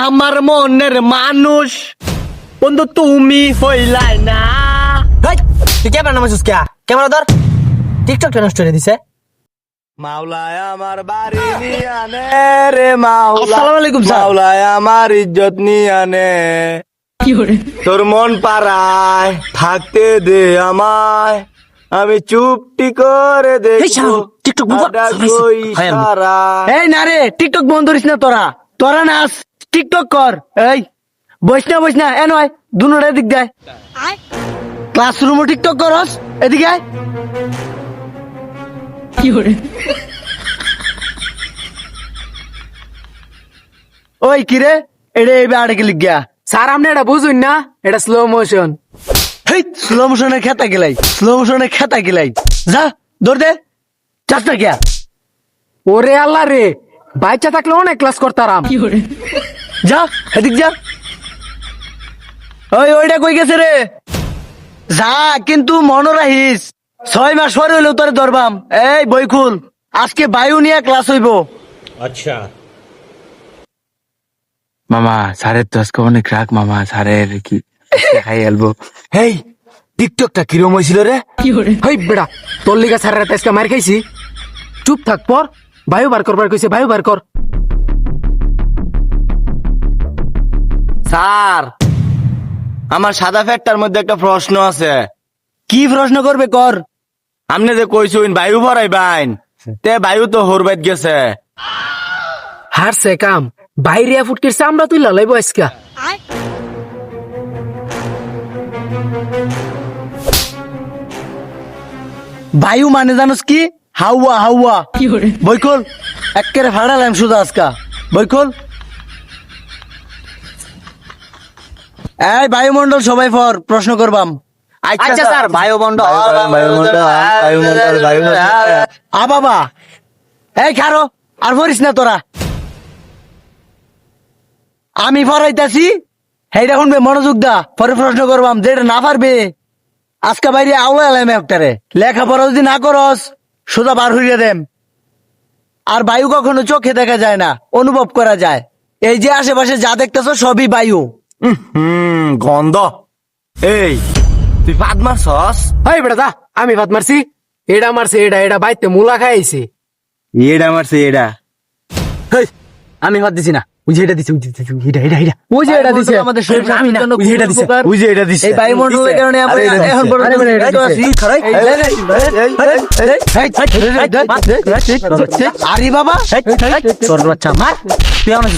আমার মনের মানুষ বন্ধু তুমি হইলাই না। তুই ক্যামেরা নামাইছিস কে? ক্যামেরা ধর। টিকটক নষ্ট করে দিছে। মাওলায় আমার বাড়ি নিয়ে আনে রে মাওলা। আসসালামু আলাইকুম স্যার। মাওলায় আমার ইজ্জত নিয়ে আনে। তোর মন পাড়ায় থাকতে দে আমায়, আমি চুপটি করে দেখবো টিকটক বন্ধ সারা। এই না রে, টিকটক বন্ধ করিস না তোরা। তোরা নাচ, টিকটক কর। এই বইস না এ নয় দুনোটা দিক দেয়। ক্লাসরুমও টিকটক করস, এদিকে আয়। ওই কিরে এটা এই আড়ে গেলি গিয়া। স্যার আপনি এটা বুঝুন না, এটা স্লো মোশন। হেই স্লো মোশনে খেতা গেলাই যা দৌড় দে, চাস না গিয়া। ওরে আল্লাহ রে, বাচ্চা থাকলে অনেক ক্লাস করতাম। যা এদিক যা। ওইটা কই গেছে রে? যা কিন্তু মনে রাখিস 6 মাস পরে হইলেও তোরে ধরবাম। এই বই খুল, আজকে বায়ু নিয়ে ক্লাস হইব। अच्छा মামা স্যারের তো আজকে অনেক রাগ মামা, স্যারের কি খাই আলবো। হেই টিকটকটা কিরম হয়েছিল রে? হেই বেড়া, তোর লিগা স্যারের আজকে মার খাইছি। চুপ থাক পর, বায়ু বার করবার কইছে, বায়ু বার কর। স্যার আমার সাদা ফ্যাটটার মধ্যে একটা প্রশ্ন আছে। কি প্রশ্ন করবে কর। আপনি যে কইছুন বায়ু ভরাই বাইন, তে বায়ু তো হরবাইত গেছে। হারছে কাম, বাইরে ফুটকিরছে, আমরা তুই লালাইবো আজকা। বায়ু মানে জানোস কি? হাওয়া হাওয়া। বই খোল, একেবারে ফাড়ালাম শুধু আজকা। বই খোল। এই বায়ুমন্ডল সবাই ফর প্রশ্ন করবাম। আচ্ছা স্যার, বায়ুমণ্ডল আ বাবা এই খারো, আর পড়িস না তোরা। আমি পড়াইতাছি, হেইটা শুনবে, মনোযোগ দা। পরে প্রশ্ন করবাম, যেটা না পারবে আজকে বাইরে আওলা এলাম একটারে। লেখাপড়া যদি না করস সোজা বার হইয়া দেম। আর বায়ু কখনো চোখে দেখা যায় না, অনুভব করা যায়। এই যে আশেপাশে যা দেখতেছ সবই বায়ু। গন্ধ। এই তুই পাদ মারছস? হেই বেড়া দা, আমি ভাত মারছি, এটা মারছে, এটা বাইতে মুলা খাইছে। এটা মারছে এটা। হেই, আমি হাত দিছি না। ওই যে এটা দিছে, ওই যে এটা দিছে আমাদের শরীর স্বাস্থ্যের জন্য ওই যে এটা দিছে, ওই যে এটা দিছে। এই বায়ুমণ্ডলের কারণে আমরা এখন পর্যন্ত আরে বাবা তোর বাচ্চা মার, তুই আমার